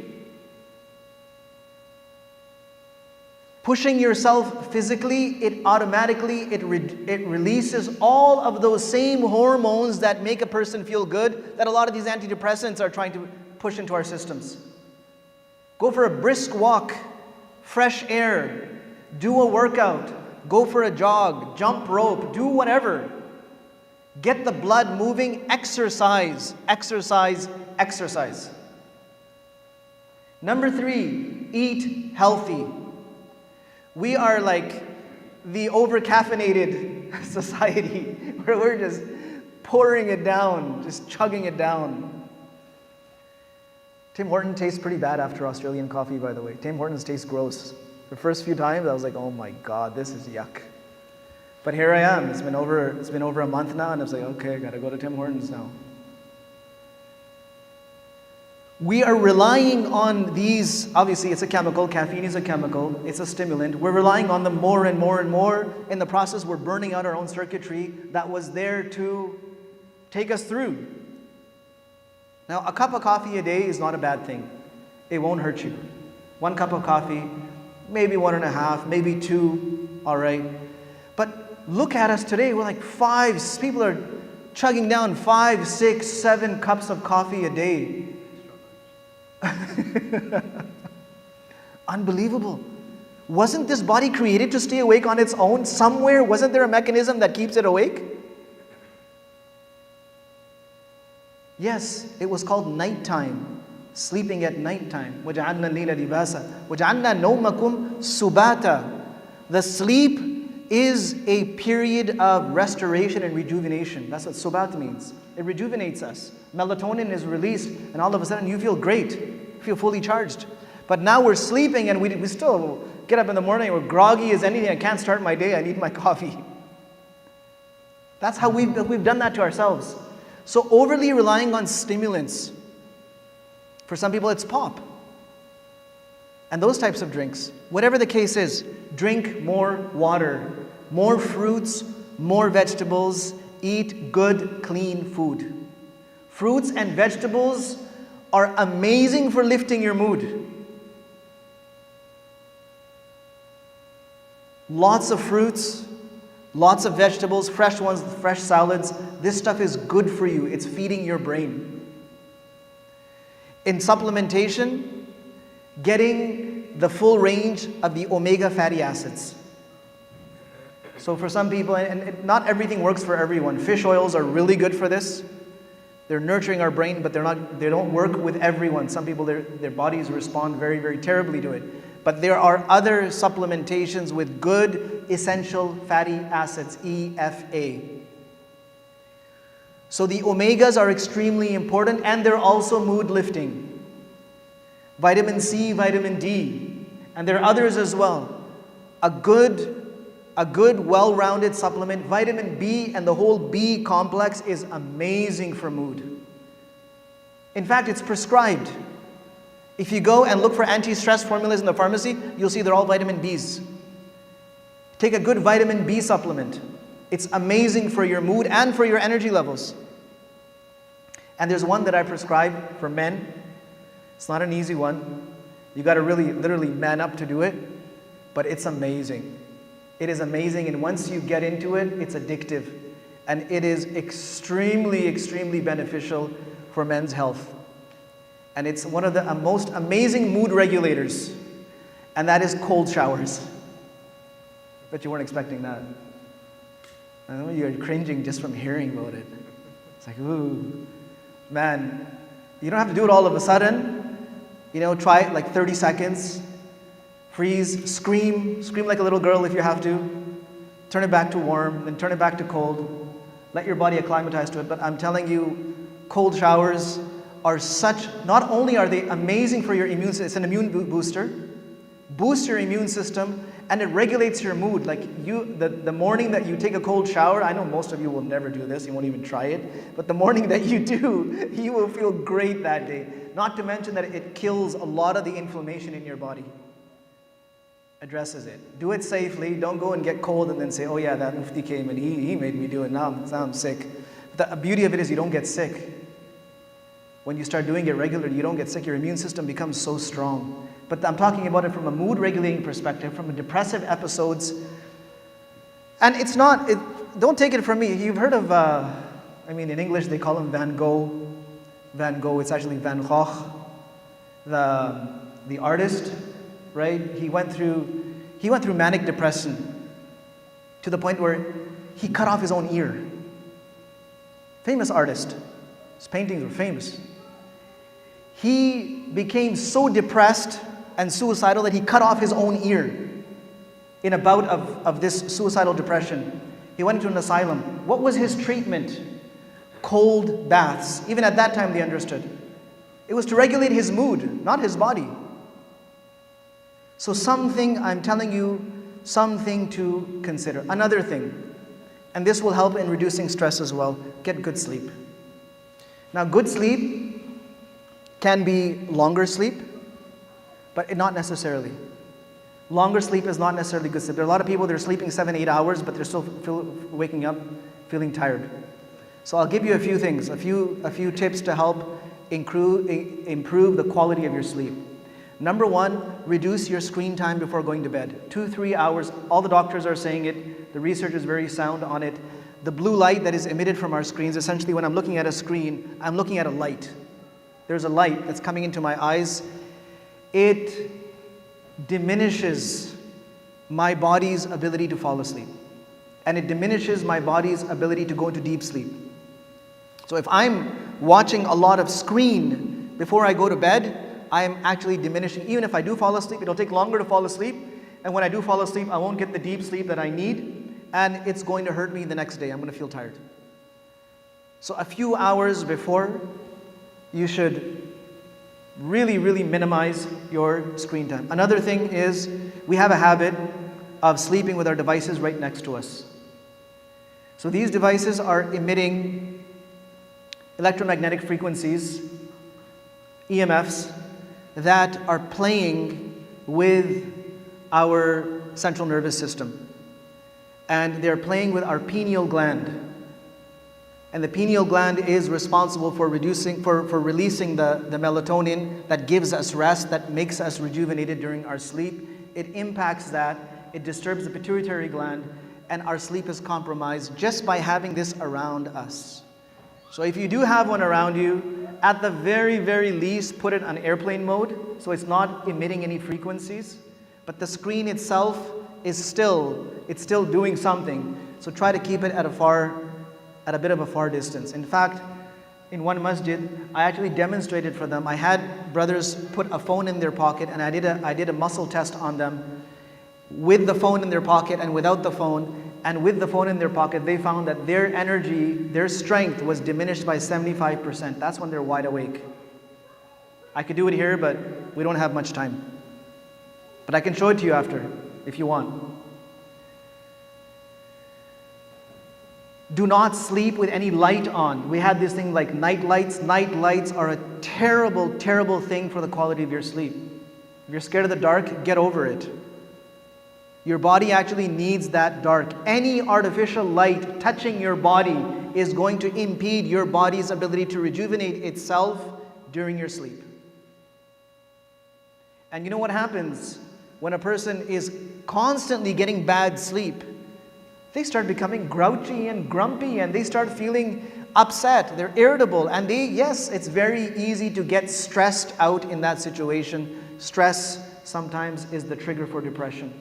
Pushing yourself physically, it automatically releases all of those same hormones that make a person feel good, that a lot of these antidepressants are trying to push into our systems. Go for a brisk walk, fresh air, do a workout, go for a jog, jump rope, do whatever. Get the blood moving, exercise. Number three, eat healthy. We are like the over-caffeinated society where we're just pouring it down, just chugging it down. Tim Hortons tastes pretty bad after Australian coffee, by the way. Tim Hortons tastes gross. The first few times I was like, oh my God, this is yuck. But here I am. It's been over a month now, and I was like, okay, I gotta go to Tim Hortons now. We are relying on these, obviously it's a chemical, caffeine is a chemical, it's a stimulant. We're relying on them more and more and more. In the process, we're burning out our own circuitry that was there to take us through. Now, a cup of coffee a day is not a bad thing. It won't hurt you. 1 cup of coffee, maybe 1.5, maybe 2, all right. But look at us today, we're like people are chugging down 5, 6, 7 cups of coffee a day. Unbelievable. Wasn't this body created to stay awake on its own? Somewhere, wasn't there a mechanism that keeps it awake? Yes, it was called nighttime, sleeping at nighttime. وَجَعَلْنَا اللَّيْلَ لِبَاسًا وَجَعَلْنَا نَوْمَكُمْ سُبَاتًا. The sleep is a period of restoration and rejuvenation. That's what subat means. It rejuvenates us. Melatonin is released, and all of a sudden you feel great. You feel fully charged. But now we're sleeping, and we still get up in the morning, we're groggy as anything. I can't start my day, I need my coffee. That's how we've done that to ourselves. So overly relying on stimulants. For some people it's pop. And those types of drinks. Whatever the case is, drink more water, more fruits, more vegetables, eat good, clean food. Fruits and vegetables are amazing for lifting your mood. Lots of fruits, lots of vegetables, fresh ones, fresh salads. This stuff is good for you. It's feeding your brain. In supplementation, getting the full range of the omega fatty acids. So for some people, and not everything works for everyone. Fish oils are really good for this. They're nurturing our brain, but they don't work with everyone. Some people, their bodies respond very, very terribly to it. But there are other supplementations with good essential fatty acids, EFA. So the omegas are extremely important, and they're also mood lifting. Vitamin C, vitamin D, and there are others as well. A good well-rounded supplement, vitamin B and the whole B complex is amazing for mood. In fact, it's prescribed. If you go and look for anti-stress formulas in the pharmacy, you'll see they're all vitamin Bs. Take a good vitamin B supplement. It's amazing for your mood and for your energy levels. And there's one that I prescribe for men. It's not an easy one. You got to really, literally man up to do it. But it's amazing. It is amazing, and once you get into it, it's addictive. And it is extremely, extremely beneficial for men's health. And it's one of the most amazing mood regulators. And that is cold showers. Bet you weren't expecting that. I know you're cringing just from hearing about it. It's like, ooh, man, you don't have to do it all of a sudden. Try it like 30 seconds. Freeze, scream like a little girl if you have to. Turn it back to warm, then turn it back to cold. Let your body acclimatize to it. But I'm telling you, cold showers are not only are they amazing for your immune system, it's an immune booster, boosts your immune system, and it regulates your mood. Like the morning that you take a cold shower, I know most of you will never do this, you won't even try it, but the morning that you do, you will feel great that day. Not to mention that it kills a lot of the inflammation in your body. Addresses it. Do it safely. Don't go and get cold and then say, oh yeah, that Mufti came and he made me do it. Now I'm sick. The beauty of it is you don't get sick. When you start doing it regularly, you don't get sick. Your immune system becomes so strong. But I'm talking about it from a mood regulating perspective, from a depressive episodes. And it's not, don't take it from me. You've heard of, in English they call him Van Gogh. Van Gogh, it's actually Van Gogh, the artist. Right? He went through manic depression to the point where he cut off his own ear. Famous artist. His paintings were famous. He became so depressed and suicidal that he cut off his own ear in a bout of this suicidal depression. He went into an asylum. What was his treatment? Cold baths. Even at that time they understood. It was to regulate his mood, not his body. So I'm telling you, something to consider. Another thing, and this will help in reducing stress as well, get good sleep. Now, good sleep can be longer sleep, but not necessarily. Longer sleep is not necessarily good sleep. There are a lot of people that are sleeping 7-8 hours, but they're still waking up feeling tired. So I'll give you a few things, a few tips to help improve the quality of your sleep. Number one, reduce your screen time before going to bed. 2-3 hours. All the doctors are saying it. The research is very sound on it. The blue light that is emitted from our screens, essentially when I'm looking at a screen, I'm looking at a light. There's a light that's coming into my eyes. It diminishes my body's ability to fall asleep. And it diminishes my body's ability to go into deep sleep. So if I'm watching a lot of screen before I go to bed, I am actually diminishing. Even if I do fall asleep, it'll take longer to fall asleep. And when I do fall asleep, I won't get the deep sleep that I need. And it's going to hurt me the next day. I'm going to feel tired. So a few hours before, you should really, really minimize your screen time. Another thing is, we have a habit of sleeping with our devices right next to us. So these devices are emitting electromagnetic frequencies, EMFs, that are playing with our central nervous system. And they're playing with our pineal gland. And the pineal gland is responsible for releasing the melatonin that gives us rest, that makes us rejuvenated during our sleep. It impacts that, it disturbs the pituitary gland, and our sleep is compromised just by having this around us. So if you do have one around you, at the very, very least, put it on airplane mode, so it's not emitting any frequencies. But the screen itself is still doing something. So try to keep it at a bit of a far distance. In fact, in one masjid, I actually demonstrated for them. I had brothers put a phone in their pocket, and I did a muscle test on them with the phone in their pocket and without the phone. And with the phone in their pocket, they found that their energy, their strength was diminished by 75%. That's when they're wide awake. I could do it here, but we don't have much time. But I can show it to you after, if you want. Do not sleep with any light on. We had this thing like night lights. Night lights are a terrible, terrible thing for the quality of your sleep. If you're scared of the dark, get over it. Your body actually needs that dark. Any artificial light touching your body is going to impede your body's ability to rejuvenate itself during your sleep. And you know what happens when a person is constantly getting bad sleep? They start becoming grouchy and grumpy, and they start feeling upset, they're irritable, and yes, it's very easy to get stressed out in that situation. Stress sometimes is the trigger for depression.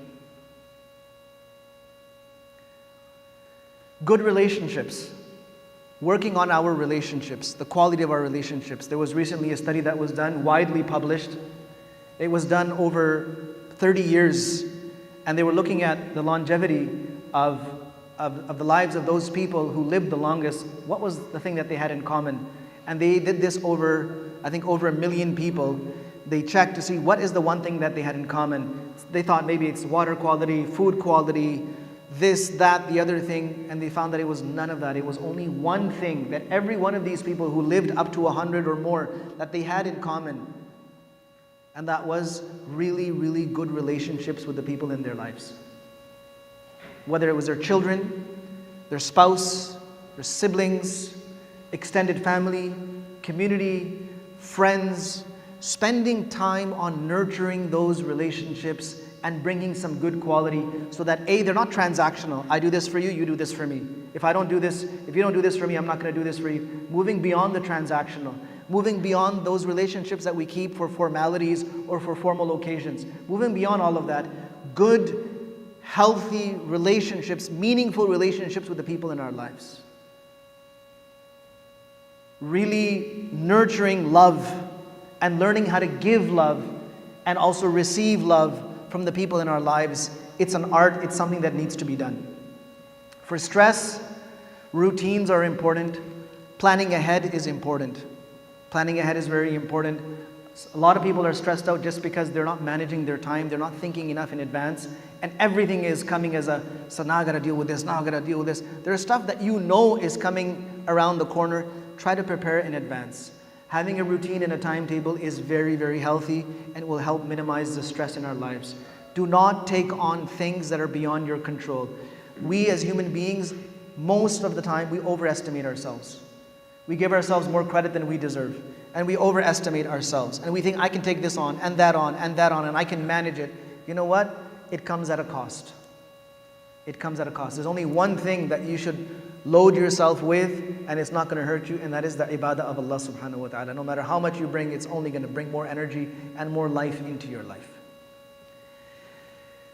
Good relationships. Working on our relationships, the quality of our relationships. There was recently a study that was done, widely published. It was done over 30 years, and they were looking at the longevity of the lives of those people who lived the longest. What was the thing that they had in common? And they did this over, I think, over 1 million people. They checked to see what is the one thing that they had in common. They thought maybe it's water quality, food quality, this, that, the other thing, and they found that it was none of that. It was only one thing that every one of these people who lived up to 100 or more, that they had in common. And that was really, really good relationships with the people in their lives. Whether it was their children, their spouse, their siblings, extended family, community, friends, spending time on nurturing those relationships and bringing some good quality so that they're not transactional. I do this for you, you do this for me. If you don't do this for me, I'm not going to do this for you. Moving beyond the transactional. Moving beyond those relationships that we keep for formalities or for formal occasions. Moving beyond all of that. Good, healthy relationships, meaningful relationships with the people in our lives. Really nurturing love and learning how to give love and also receive love from the people in our lives. It's an art, it's something that needs to be done. For stress, routines are important. Planning ahead is important. Planning ahead is very important. A lot of people are stressed out just because they're not managing their time, they're not thinking enough in advance, and everything is coming as so now I gotta deal with this, now I gotta deal with this. There's stuff that you know is coming around the corner. Try to prepare in advance. Having a routine and a timetable is very, very healthy and will help minimize the stress in our lives. Do not take on things that are beyond your control. We as human beings, most of the time, we overestimate ourselves. We give ourselves more credit than we deserve. And we overestimate ourselves. And we think, I can take this on, and that on, and that on, and I can manage it. You know what? It comes at a cost. It comes at a cost. There's only one thing that you should load yourself with, and it's not going to hurt you, and that is the ibadah of Allah subhanahu wa ta'ala. No matter how much you bring, it's only going to bring more energy and more life into your life.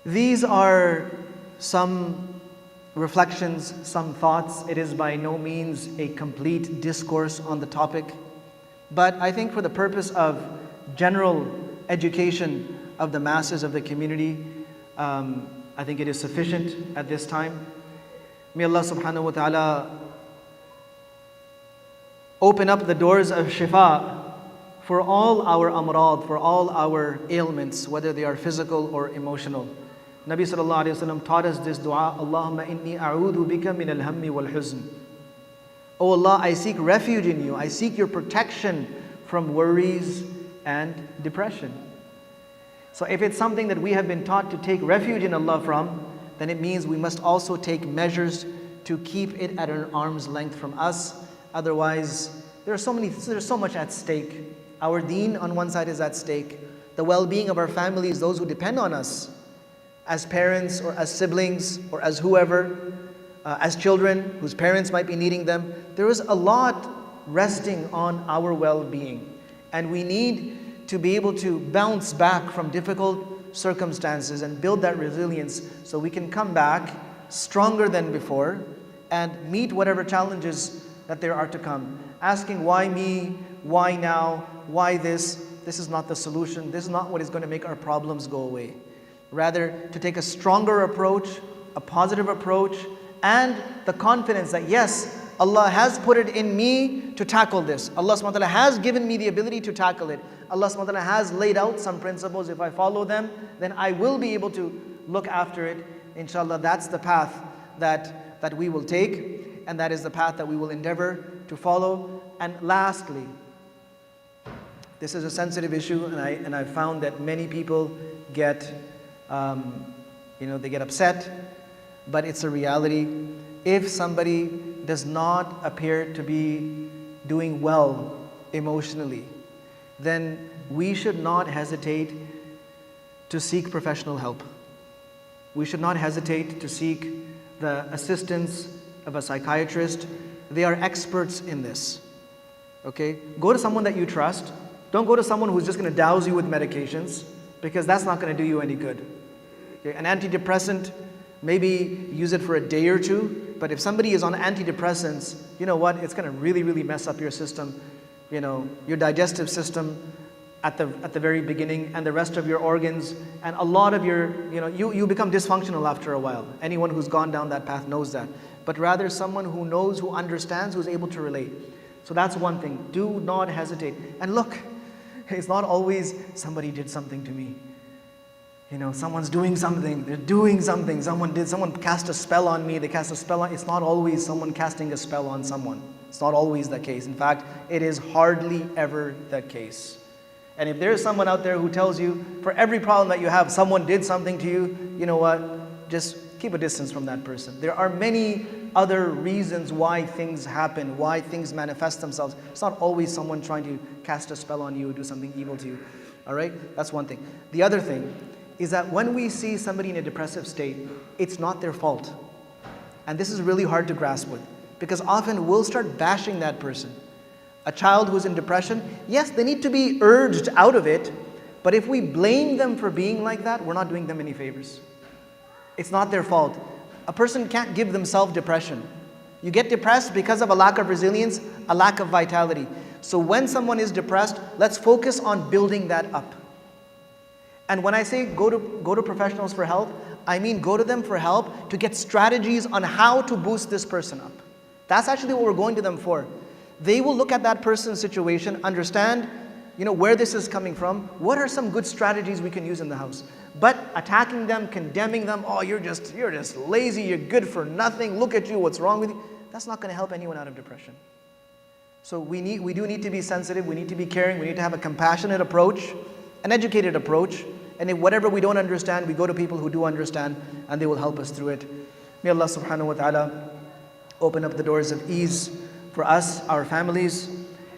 These are some reflections, some thoughts. It is by no means a complete discourse on the topic, but I think for the purpose of general education of the masses of the community, I think it is sufficient at this time. May Allah subhanahu wa ta'ala open up the doors of shifa for all our amrad, for all our ailments, whether they are physical or emotional. Nabi sallallahu alayhi wa sallam taught us this dua, Allahumma inni a'udhu bika min al-hammi wal-huzn. Oh Allah, I seek refuge in you. I seek your protection from worries and depression. So if it's something that we have been taught to take refuge in Allah from, then it means we must also take measures to keep it at an arm's length from us. Otherwise, there's so much at stake. Our deen on one side is at stake. The well-being of our families, those who depend on us, as parents or as siblings or as whoever, as children whose parents might be needing them. There is a lot resting on our well-being. And we need to be able to bounce back from difficult circumstances and build that resilience so we can come back stronger than before and meet whatever challenges that there are to come. Asking why me, why now, why this? This is not the solution. This is not what is going to make our problems go away. Rather, to take a stronger approach, a positive approach, and the confidence that yes, Allah has put it in me to tackle this. Allah subhanahu wa ta'ala has given me the ability to tackle it. Allah subhanahu wa ta'ala has laid out some principles. If I follow them, then I will be able to look after it. Inshallah, that's the path that we will take, and that is the path that we will endeavor to follow. And lastly, this is a sensitive issue, and I found that many people get they get upset, but it's a reality. If somebody does not appear to be doing well emotionally, then we should not hesitate to seek professional help. We should not hesitate to seek the assistance of a psychiatrist they are experts in this. Okay? Go to someone that you trust. Don't go to someone who's just going to douse you with medications, because that's not going to do you any good. Okay? An antidepressant, maybe use it for a day or two, but if somebody is on antidepressants, you know what? It's going to really, really mess up your system, your digestive system at the very beginning, and the rest of your organs, and a lot of your, you become dysfunctional after a while. Anyone who's gone down that path knows that. But rather someone who knows, who understands, who's able to relate. So that's one thing. Do not hesitate. And look, it's not always somebody did something to me. Someone's doing something. They're doing something. Someone cast a spell on me. They cast a spell on. It's not always someone casting a spell on someone. It's not always the case. In fact, it is hardly ever the case. And if there is someone out there who tells you, for every problem that you have, someone did something to you, you know what? Just keep a distance from that person. There are many other reasons why things happen, why things manifest themselves. It's not always someone trying to cast a spell on you or do something evil to you. All right? That's one thing. The other thing is that when we see somebody in a depressive state, it's not their fault. And this is really hard to grasp with, because often we'll start bashing that person. A child who's in depression, yes, they need to be urged out of it, but if we blame them for being like that, we're not doing them any favors. It's not their fault. A person can't give themselves depression. You get depressed because of a lack of resilience, a lack of vitality. So when someone is depressed, let's focus on building that up. And when I say go to professionals for help, I mean go to them for help to get strategies on how to boost this person up. That's actually what we're going to them for. They will look at that person's situation, understand, where this is coming from. What are some good strategies we can use in the house? But attacking them, condemning them, oh, you're just lazy, you're good for nothing, look at you, what's wrong with you? That's not going to help anyone out of depression. So we do need to be sensitive, we need to be caring, we need to have a compassionate approach, an educated approach. And if whatever we don't understand, we go to people who do understand, and they will help us through it. May Allah subhanahu wa ta'ala open up the doors of ease for us, our families,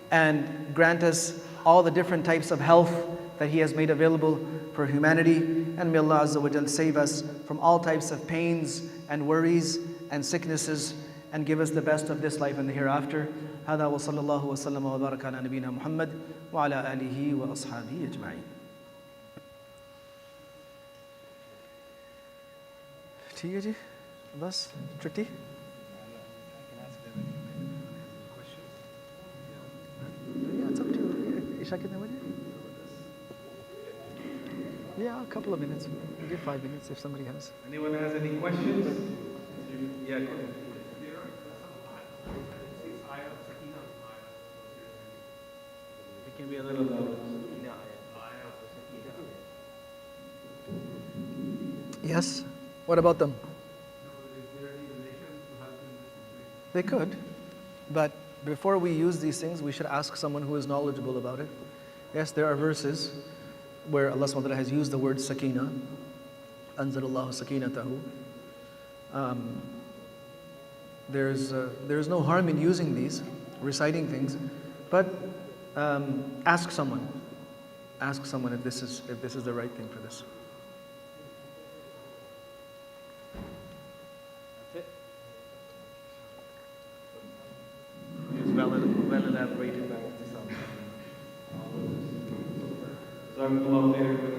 and grant us all the different types of health that He has made available for humanity. And may Allah Azza wa Jal save us from all types of pains and worries and sicknesses, and give us the best of this life and the hereafter. هذا وصلى الله وسلم وبارك على نبينا محمد وعلى آله وأصحابه أجمعين. ठीक है जी, बस छुट्टी. Yeah, it's up to you. Isha kitne baje? Yeah, a couple of minutes. We'll give 5 minutes if somebody has. Anyone has any questions? Yeah, go ahead. It can be a little louder. Yes. What about them? They could, but before we use these things, we should ask someone who is knowledgeable about it. Yes, there are verses where Allah subhanahu wa ta'ala has used the word sakina. Anzalallahu sakinatahu. There's no harm in using these, reciting things, but ask someone. Ask someone if this is the right thing for this. Well elaborated by Mufti.